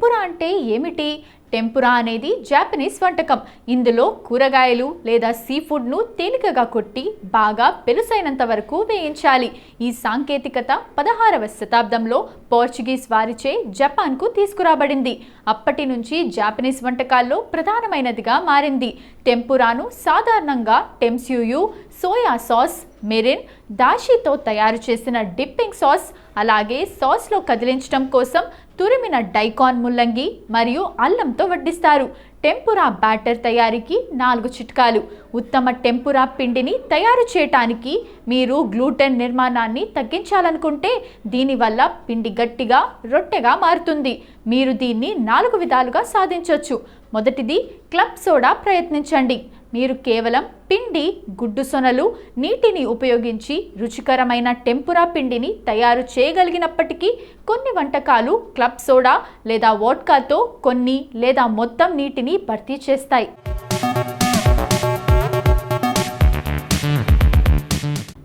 టెంపురా అంటే ఏమిటి? టెంపురా అనేది జాపనీస్ వంటకం. ఇందులో కూరగాయలు లేదా సీ ఫుడ్ను తేలికగా కొట్టి బాగా పెలుసైనంత వరకు వేయించాలి. ఈ సాంకేతికత 16వ శతాబ్దంలో పోర్చుగీస్ వారిచే జపాన్కు తీసుకురాబడింది. అప్పటి నుంచి జాపనీస్ వంటకాల్లో ప్రధానమైనదిగా మారింది. టెంపురాను సాధారణంగా టెంస్యూయు, సోయా సాస్, మెరిన్, దాషితో తయారు చేసిన డిప్పింగ్ సాస్, అలాగే సాస్లో కదిలించడం కోసం తురిమిన డైకాన్ ముల్లంగి మరియు అల్లంతో వడ్డిస్తారు. టెంపురా బ్యాటర్ తయారీకి 4 చిట్కాలు. ఉత్తమ టెంపురా పిండిని తయారు చేయటానికి మీరు గ్లూటెన్ నిర్మాణాన్ని తగ్గించాలనుకుంటే దీనివల్ల పిండి గట్టిగా, రొట్టెగా మారుతుంది. మీరు దీన్ని 4 విధాలుగా సాధించవచ్చు. మొదటిది, క్లబ్ సోడా ప్రయత్నించండి. మీరు కేవలం పిండి, గుడ్డు సొనలు, నీటిని ఉపయోగించి రుచికరమైన టెంపురా పిండిని తయారు చేయగలిగినప్పటికీ కొన్ని వంటకాలు క్లబ్ సోడా లేదా వోడ్కాతో కొన్ని లేదా మొత్తం నీటిని భర్తీ చేస్తాయి.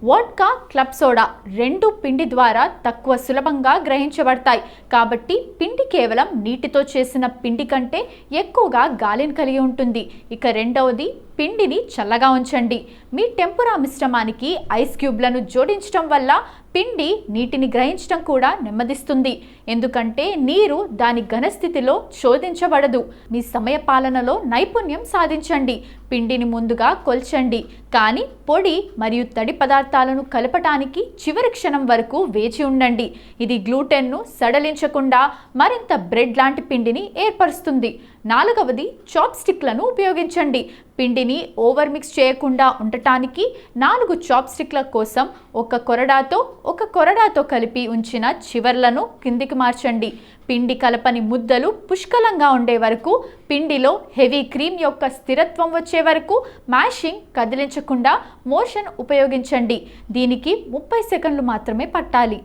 వోడ్కా, క్లబ్ సోడా రెండు పిండి ద్వారా తక్కువ సులభంగా గ్రహించబడతాయి. కాబట్టి పిండి కేవలం నీటితో చేసిన పిండి కంటే ఎక్కువగా గాలిని కలిగి ఉంటుంది. ఇక రెండవది, పిండిని చల్లగా ఉంచండి. మీ టెంపురా మిశ్రమానికి ఐస్ క్యూబ్లను జోడించడం వల్ల పిండి నీటిని గ్రహించడం కూడా నెమ్మదిస్తుంది. ఎందుకంటే నీరు దాని ఘనస్థితిలో శోధించబడదు. మీ సమయ పాలనలో నైపుణ్యం సాధించండి. పిండిని ముందుగా కొల్చండి, కానీ పొడి మరియు తడి పదార్థాలను కలపటానికి చివరి క్షణం వరకు వేచి ఉండండి. ఇది గ్లూటెన్ను సడలించకుండా మరింత బ్రెడ్ లాంటి పిండిని ఏర్పరుస్తుంది. 4వది, చాప్ స్టిక్లను ఉపయోగించండి. పిండిని ఓవర్ మిక్స్ చేయకుండా ఉండటానికి 4 చాప్ స్టిక్ల కోసం ఒక కొరడాతో కలిపి ఉంచిన చివర్లను కిందికి మార్చండి. పిండి కలపని ముద్దలు పుష్కలంగా ఉండే వరకు, పిండిలో హెవీ క్రీమ్ యొక్క స్థిరత్వం వచ్చే వరకు మ్యాషింగ్ కదిలించకుండా మోషన్ ఉపయోగించండి. దీనికి 30 సెకండ్లు మాత్రమే పట్టాలి.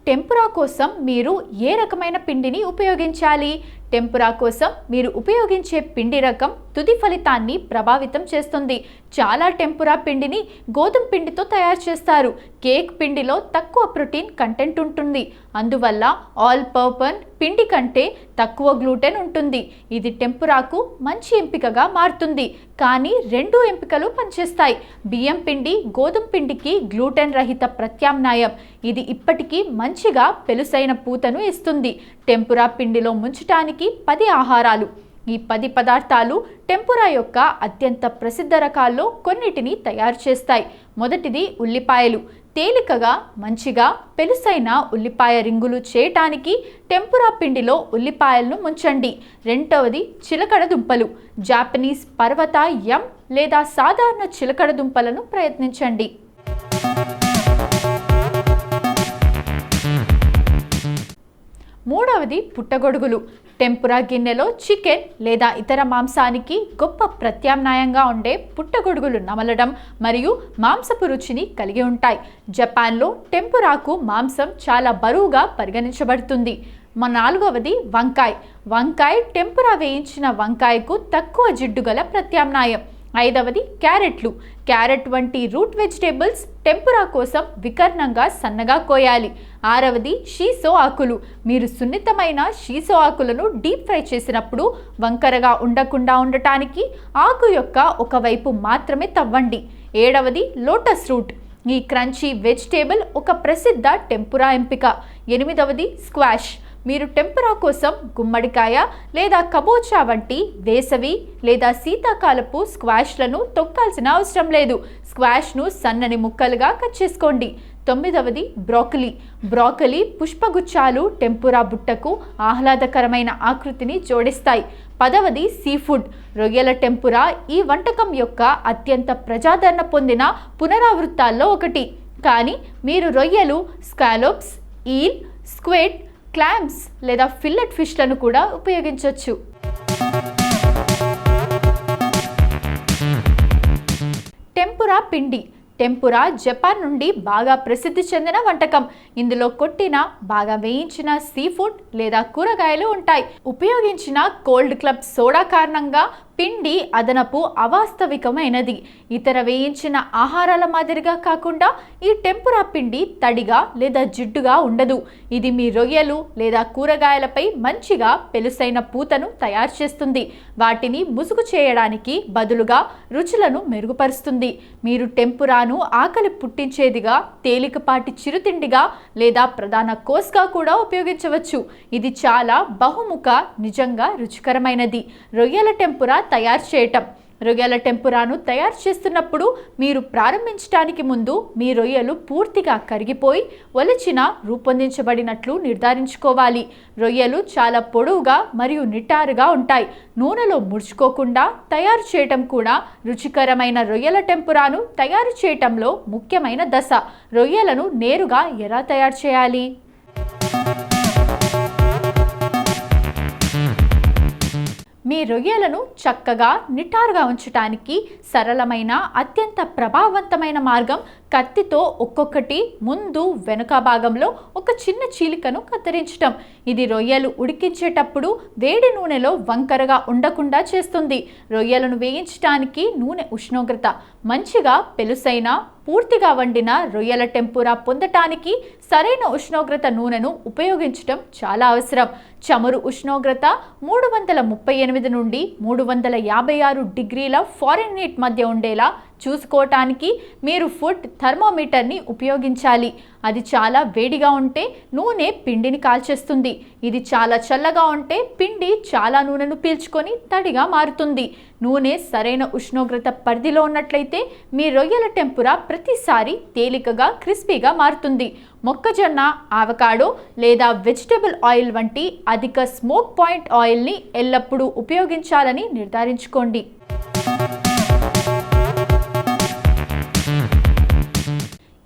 టెంపురా కోసం మీరు ఏ రకమైన పిండిని ఉపయోగించాలి? టెంపురా కోసం మీరు ఉపయోగించే పిండి రకం తుది ఫలితాన్ని ప్రభావితం చేస్తుంది. చాలా టెంపురా పిండిని గోధుమ పిండితో తయారు చేస్తారు. కేక్ పిండిలో తక్కువ ప్రోటీన్ కంటెంట్ ఉంటుంది. అందువల్ల ఆల్ పర్పస్ పిండి కంటే తక్కువ గ్లూటెన్ ఉంటుంది. ఇది టెంపురాకు మంచి ఎంపికగా మారుతుంది. కానీ 2 ఎంపికలు పనిచేస్తాయి. బియ్యం పిండి గోధుమ పిండికి గ్లూటెన్ రహిత ప్రత్యామ్నాయం. ఇది ఇప్పటికీ మంచిగా పెలుసైన పూతను ఇస్తుంది. టెంపురా పిండిలో ముంచటానికి 10 ఆహారాలు. ఈ 10 పదార్థాలు టెంపురా యొక్క అత్యంత ప్రసిద్ధ రకాల్లో కొన్నిటిని తయారు చేస్తాయి. మొదటిది, ఉల్లిపాయలు. తేలికగా, మంచిగా పెలుసైన ఉల్లిపాయ రింగులు చేయటానికి టెంపురా పిండిలో ఉల్లిపాయలను ముంచండి. రెండవది, చిలకడ దుంపలు. జాపనీస్ పర్వత యమ్ లేదా సాధారణ చిలకడ దుంపలను ప్రయత్నించండి. మూడవది, పుట్టగొడుగులు. టెంపురా గిన్నెలో చికెన్ లేదా ఇతర మాంసానికి గొప్ప ప్రత్యామ్నాయంగా ఉండే పుట్టగొడుగులు నమలడం మరియు మాంసపు రుచిని కలిగి ఉంటాయి. జపాన్లో టెంపురాకు మాంసం చాలా బరువుగా పరిగణించబడుతుంది. 4వది, వంకాయ టెంపురా వేయించిన వంకాయకు తక్కువ జిడ్డు గల ప్రత్యామ్నాయం. 5వది, క్యారెట్లు. క్యారెట్ వంటి రూట్ వెజిటేబుల్స్ టెంపురా కోసం వికర్ణంగా సన్నగా కోయాలి. 6వది, షీసో ఆకులు. మీరు సున్నితమైన షీసో ఆకులను డీప్ ఫ్రై చేసినప్పుడు వంకరగా ఉండకుండా ఉండటానికి ఆకు యొక్క ఒకవైపు మాత్రమే తవ్వండి. 7వది, లోటస్ రూట్. ఈ క్రంచీ వెజిటేబుల్ ఒక ప్రసిద్ధ టెంపురా ఎంపిక. 8వది, స్క్వాష్. మీరు టెంపురా కోసం గుమ్మడికాయ లేదా కబోచా వంటి వేసవి లేదా శీతాకాలపు స్క్వాష్లను తొక్కాల్సిన అవసరం లేదు. స్క్వాష్ను సన్నని ముక్కలుగా కట్ చేసుకోండి. 9వది, బ్రోకలీ పుష్పగుచ్చాలు టెంపురా బుట్టకు ఆహ్లాదకరమైన ఆకృతిని జోడిస్తాయి. 10వది, సీఫుడ్. రొయ్యల టెంపురా ఈ వంటకం యొక్క అత్యంత ప్రజాదరణ పొందిన పునరావృత్తాల్లో ఒకటి. కానీ మీరు రొయ్యలు, స్కాలోప్స్, ఈల్, స్క్విడ్, క్లామ్స్ లేదా ఫిల్లెట్ ఫిష్లను కూడా ఉపయోగించవచ్చు. టెంపురా పిండి. టెంపురా జపాన్ నుండి బాగా ప్రసిద్ధి చెందిన వంటకం. ఇందులో కొట్టిన, బాగా వేయించిన సీ ఫుడ్ లేదా కూరగాయలు ఉంటాయి. ఉపయోగించిన కోల్డ్ క్లబ్ సోడా కారణంగా పిండి అదనపు అవాస్తవికమైనది. ఇతర వేయించిన ఆహారాల మాదిరిగా కాకుండా ఈ టెంపురా పిండి తడిగా లేదా జిడ్డుగా ఉండదు. ఇది మీ రొయ్యలు లేదా కూరగాయలపై మంచిగా పెలుసైన పూతను తయారు చేస్తుంది. వాటిని ముసుగు చేయడానికి బదులుగా రుచులను మెరుగుపరుస్తుంది. మీరు టెంపురాను ఆకలి పుట్టించేదిగా, తేలికపాటి చిరుతిండిగా లేదా ప్రధాన కోర్స్గా కూడా ఉపయోగించవచ్చు. ఇది చాలా బహుముఖ, నిజంగా రుచికరమైనది. రొయ్యల టెంపురా తయారు చేయటం. రొయ్యల టెంపురాను తయారు చేస్తున్నప్పుడు మీరు ప్రారంభించడానికి ముందు మీ రొయ్యలు పూర్తిగా కరిగిపోయి ఒలిచిన రూపొందించబడినట్లు నిర్ధారించుకోవాలి. రొయ్యలు చాలా పొడవుగా మరియు నిటారుగా ఉంటాయి. నూనెలో ముడుచుకోకుండా తయారు చేయటం కూడా రుచికరమైన రొయ్యల టెంపురాను తయారు చేయటంలో ముఖ్యమైన దశ. రొయ్యలను నేరుగా ఎలా తయారు చేయాలి? మీ రొయ్యలను చక్కగా నిటారుగా ఉంచడానికి సరళమైన, అత్యంత ప్రభావవంతమైన మార్గం కత్తితో ఒక్కొక్కటి ముందు వెనుక భాగంలో ఒక చిన్న చీలికను కత్తిరించటం. ఇది రొయ్యలు ఉడికించేటప్పుడు వేడి నూనెలో వంకరగా ఉండకుండా చేస్తుంది. రొయ్యలను వేయించడానికి నూనె ఉష్ణోగ్రత మంచిగా పెలుసైన, పూర్తిగా వండిన రొయ్యల టెంపురా పొందటానికి సరైన ఉష్ణోగ్రత నూనెను ఉపయోగించడం చాలా అవసరం. చమురు ఉష్ణోగ్రత 338 నుండి 356 డిగ్రీల ఫారెన్హీట్ మధ్య ఉండేలా చూసుకోవటానికి మీరు ఫుడ్ థర్మోమీటర్ని ఉపయోగించాలి. అది చాలా వేడిగా ఉంటే నూనె పిండిని కాల్చేస్తుంది. ఇది చాలా చల్లగా ఉంటే పిండి చాలా నూనెను పీల్చుకొని తడిగా మారుతుంది. నూనె సరైన ఉష్ణోగ్రత పరిధిలో ఉన్నట్లయితే మీ రొయ్యల టెంపురా ప్రతిసారి తేలికగా, క్రిస్పీగా మారుతుంది. మొక్కజొన్న, ఆవకాడో లేదా వెజిటబుల్ ఆయిల్ వంటి అధిక స్మోక్ పాయింట్ ఆయిల్ని ఎల్లప్పుడూ ఉపయోగించాలని నిర్ధారించుకోండి.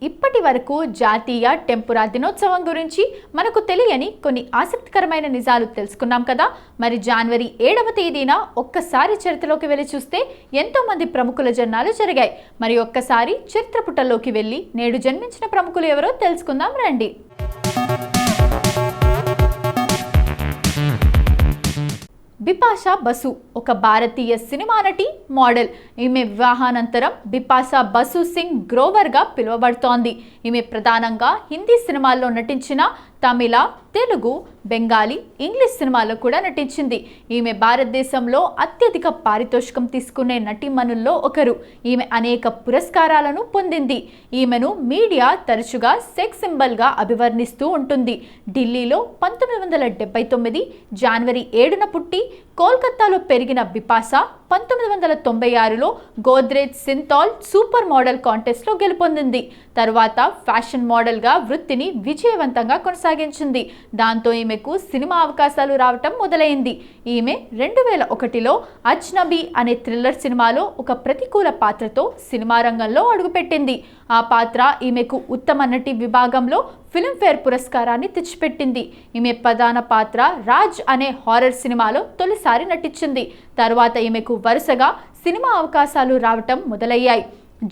ఇప్పటి వరకు జాతీయ టెంపురా దినోత్సవం గురించి మనకు తెలియని కొన్ని ఆసక్తికరమైన నిజాలు తెలుసుకున్నాం కదా. మరి జనవరి 7వ తేదీన ఒక్కసారి చరిత్రలోకి వెళ్ళి చూస్తే ఎంతోమంది ప్రముఖుల జన్మాలు జరిగాయి. మరి ఒక్కసారి చరిత్ర పుటల్లోకి వెళ్ళి నేడు జన్మించిన ప్రముఖులు ఎవరో తెలుసుకుందాం రండి. బిపాషా బసు ఒక భారతీయ సినిమా నటి, మోడల్. ఈమె వివాహానంతరం బిపాషా బసు సింగ్ గ్రోవర్గా పిలువబడుతోంది. ఈమె ప్రధానంగా హిందీ సినిమాల్లో నటించిన తమిళ, తెలుగు, బెంగాలీ, ఇంగ్లీష్ సినిమాల్లో కూడా నటించింది. ఈమె భారతదేశంలో అత్యధిక పారితోషికం తీసుకునే నటీమణుల్లో ఒకరు. ఈమె అనేక పురస్కారాలను పొందింది. ఈమెను మీడియా తరచుగా సెక్స్ సింబల్గా అభివర్ణిస్తూ ఉంటుంది. ఢిల్లీలో 1979 జనవరి 7న పుట్టి కోల్కతాలో పెరిగిన బిపాషా 1996లో గోద్రేజ్ సింథాల్ సూపర్ మోడల్ కాంటెస్ట్లో గెలుపొందింది. తరువాత ఫ్యాషన్ మోడల్గా వృత్తిని విజయవంతంగా కొనసాగించింది. దాంతో ఈమెకు సినిమా అవకాశాలు రావటం మొదలైంది. ఈమె 2001లో అజ్నబీ అనే థ్రిల్లర్ సినిమాలో ఒక ప్రతికూల పాత్రతో సినిమా రంగంలో అడుగుపెట్టింది. ఆ పాత్ర ఈమెకు ఉత్తమ నటి విభాగంలో ఫిల్మ్ఫేర్ పురస్కారాన్ని తెచ్చిపెట్టింది. ఈమె ప్రధాన పాత్ర రాజ్ అనే హారర్ సినిమాలో తొలిసారి నటించింది. తర్వాత ఈమెకు వరుసగా సినిమా అవకాశాలు రావటం మొదలయ్యాయి.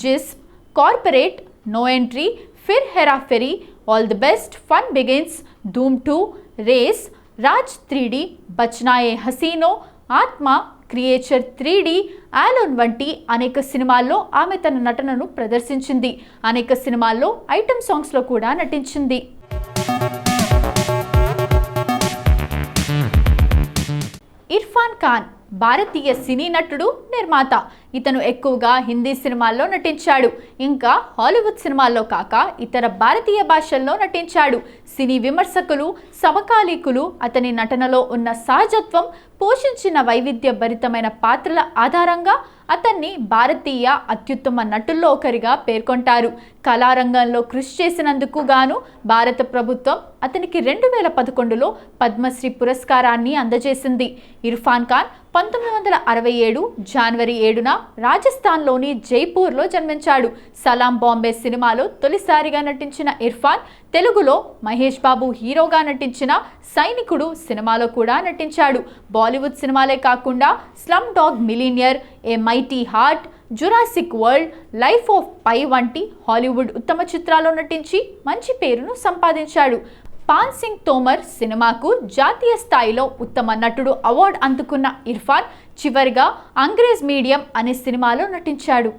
Jism, corporate, No Entry, Phir Hera Pheri, All the Best, Fun Begins, Dhoom 2, race, Raj 3D, బచ్నాయే హసీనో, ఆత్మ, క్రియేచర్ 3D, ఆలోన్ వంటి అనేక సినిమాల్లో ఆమె తన నటనను ప్రదర్శించింది. అనేక సినిమాల్లో ఐటమ్ సాంగ్స్లో కూడా నటించింది. ఇర్ఫాన్ ఖాన్ భారతీయ సినీ నటుడు, నిర్మాత. ఇతను ఎక్కువగా హిందీ సినిమాల్లో నటించాడు. ఇంకా హాలీవుడ్ సినిమాల్లో కాక ఇతర భారతీయ భాషల్లో నటించాడు. సినీ విమర్శకులు, సమకాలీకులు అతని నటనలో ఉన్న సహజత్వం, పోషించిన వైవిధ్య భరితమైన పాత్రల ఆధారంగా అతన్ని భారతీయ అత్యుత్తమ నటుల్లో ఒకరిగా పేర్కొంటారు. కళారంగంలో కృషి చేసినందుకు గాను భారత ప్రభుత్వం అతనికి 2011లో పద్మశ్రీ పురస్కారాన్ని అందజేసింది. ఇర్ఫాన్ ఖాన్ 1967 జనవరి 7న రాజస్థాన్లోని జైపూర్లో జన్మించాడు. సలాం బాంబే సినిమాలో తొలిసారిగా నటించిన ఇర్ఫాన్ తెలుగులో మహేష్ బాబు హీరోగా నటించిన సైనికుడు సినిమాలో కూడా నటించాడు. బాలీవుడ్ సినిమాలే కాకుండా Slumdog Millionaire, A Mighty Heart, Jurassic World, Life of Pi వంటి హాలీవుడ్ ఉత్తమ చిత్రాల్లో నటించి మంచి పేరును సంపాదించాడు. పాన్ సింగ్ తోమర్ సినిమాకు జాతీయ స్థాయిలో ఉత్తమ నటుడు అవార్డు అందుకున్న ఇర్ఫాన్ చివరిగా అంగ్రేజ్ మీడియం అనే సినిమాలో నటించాడు.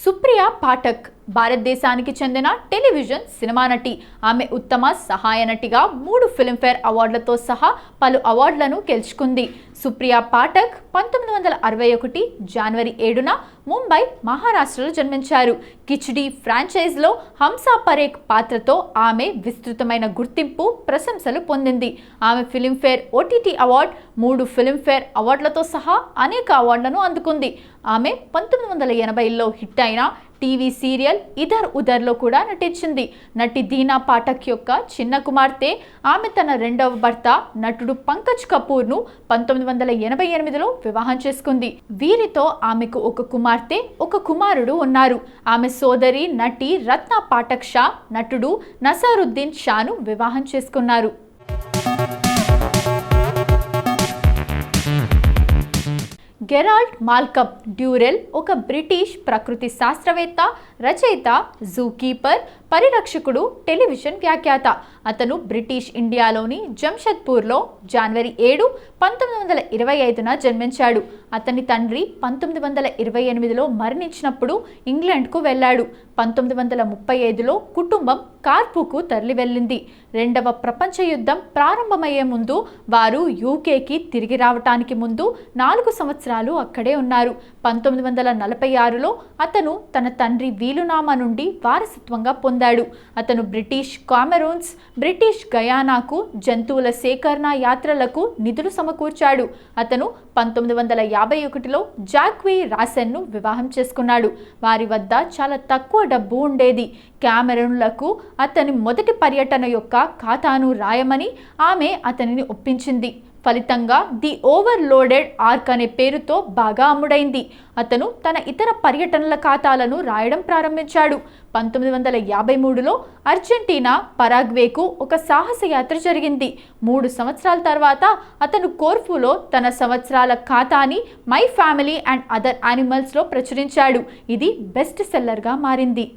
సుప్రియా పాఠక్ భారతదేశానికి చెందిన టెలివిజన్ సినిమా నటి. ఆమె ఉత్తమ సహాయ నటిగా 3 ఫిల్మ్ఫేర్ అవార్డులతో సహా పలు అవార్డులను గెలుచుకుంది. సుప్రియా పాఠక్ 1961 జనవరి 7న ముంబై, మహారాష్ట్రలో జన్మించారు. కిచ్డీ ఫ్రాంచైజ్లో హంసా పరేఖ్ పాత్రతో ఆమె విస్తృతమైన గుర్తింపు, ప్రశంసలు పొందింది. ఆమె ఫిల్మ్ఫేర్ ఓటీటీ అవార్డు, 3 ఫిల్మ్ఫేర్ అవార్డులతో సహా అనేక అవార్డులను అందుకుంది. ఆమె 1980లో హిట్ అయిన టీవీ సీరియల్ ఇధర్ ఉధర్లో కూడా నటించింది. నటి దీనా పాఠక్ యొక్క చిన్న కుమార్తె. ఆమె తన రెండవ భర్త నటుడు పంకజ్ కపూర్ను 1988లో వివాహం చేసుకుంది. వీరితో ఆమెకు ఒక కుమార్తె, ఒక కుమారుడు ఉన్నారు. ఆమె సోదరి నటి రత్న పాఠక్ షా నటుడు నసరుద్దీన్ షాను వివాహం చేసుకున్నారు. గెరాల్డ్ మాల్కమ్ డ్యూరెల్ ఒక బ్రిటిష్ ప్రకృతి శాస్త్రవేత్త, రచయిత, జూకీపర్, పరిరక్షకుడు, టెలివిజన్ వ్యాఖ్యాత. అతను బ్రిటిష్ ఇండియాలోని జంషెద్పూర్లో జనవరి 7, 1925న జన్మించాడు. అతని తండ్రి 1928లో మరణించినప్పుడు ఇంగ్లాండ్కు వెళ్ళాడు. 1935లో కుటుంబం కార్పుకు తరలి వెళ్ళింది. రెండవ ప్రపంచ యుద్ధం ప్రారంభమయ్యే ముందు వారు యూకేకి తిరిగి రావటానికి ముందు 4 సంవత్సరాలు అక్కడే ఉన్నారు. 1946లో అతను తన తండ్రి వీలునామా నుండి వారసత్వంగా పొందాడు. అతను బ్రిటిష్ కామెరూన్స్, బ్రిటిష్ గయానాకు జంతువుల సేకరణ యాత్రలకు నిధులు సమకూర్చాడు. అతను 1951లో జాక్వీ రాసెన్ను వివాహం చేసుకున్నాడు. వారి వద్ద చాలా తక్కువ డబ్బు ఉండేది. కామెరూన్లకు అతని మొదటి పర్యటన యొక్క ఖాతాను రాయమని ఆమె అతనిని ఒప్పించింది. ఫలితంగా ది ఓవర్లోడెడ్ ఆర్క్ అనే పేరుతో బాగా అమ్ముడైంది. అతను తన ఇతర పర్యటనల ఖాతాలను రాయడం ప్రారంభించాడు. 1953లో అర్జెంటీనా, పరాగ్వేకు ఒక సాహస యాత్ర జరిగింది. 3 సంవత్సరాల తర్వాత అతను కోర్ఫులో తన సంవత్సరాల ఖాతాని మై ఫ్యామిలీ అండ్ అదర్ యానిమల్స్లో ప్రచురించాడు. ఇది బెస్ట్ సెల్లర్గా మారింది.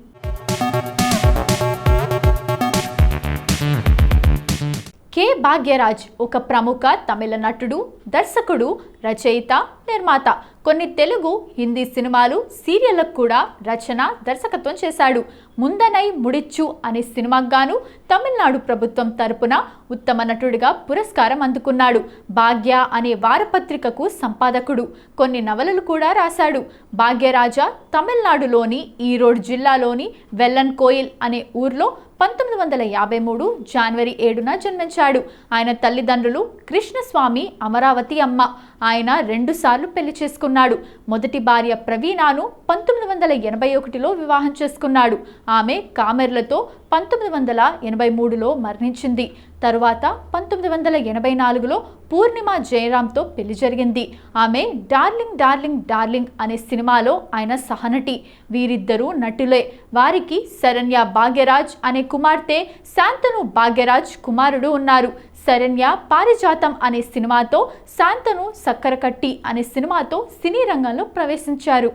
కె భాగ్యరాజ్ ఒక ప్రముఖ తమిళ నటుడు, దర్శకుడు, రచయిత, నిర్మాత. కొన్ని తెలుగు, హిందీ సినిమాలు, సీరియళ్లకు కూడా రచన, దర్శకత్వం చేశాడు. ముందనై ముడిచ్చు అనే సినిమాకు గాను తమిళనాడు ప్రభుత్వం తరపున ఉత్తమ నటుడిగా పురస్కారం అందుకున్నాడు. భాగ్య అనే వారపత్రికకు సంపాదకుడు. కొన్ని నవలలు కూడా రాశాడు. భాగ్యరాజా తమిళనాడులోని ఈరోడ్ జిల్లాలోని వెల్లన్ కోయిల్ అనే ఊర్లో 1953 జనవరి 7న జన్మించాడు. ఆయన తల్లిదండ్రులు కృష్ణస్వామి, అమరావతి అమ్మ. ఆయన 2 సార్లు పెళ్లి చేసుకున్నాడు. మొదటి భార్య ప్రవీణాను 1981లో వివాహం చేసుకున్నాడు. ఆమె కామెర్లతో 1983లో మరణించింది. తరువాత 1984లో పూర్ణిమ జయరాంతో పెళ్లి జరిగింది. ఆమె డార్లింగ్ డార్లింగ్ డార్లింగ్ అనే సినిమాలో ఆయన సహనటి. వీరిద్దరూ నటులే. వారికి శరణ్య భాగ్యరాజ్ అనే కుమార్తె, శాంతను భాగ్యరాజ్ కుమారుడు ఉన్నారు. శరణ్య పారిజాతం అనే సినిమాతో, శాంతను సక్కరకట్టి అనే సినిమాతో సినీ రంగంలో ప్రవేశించారు.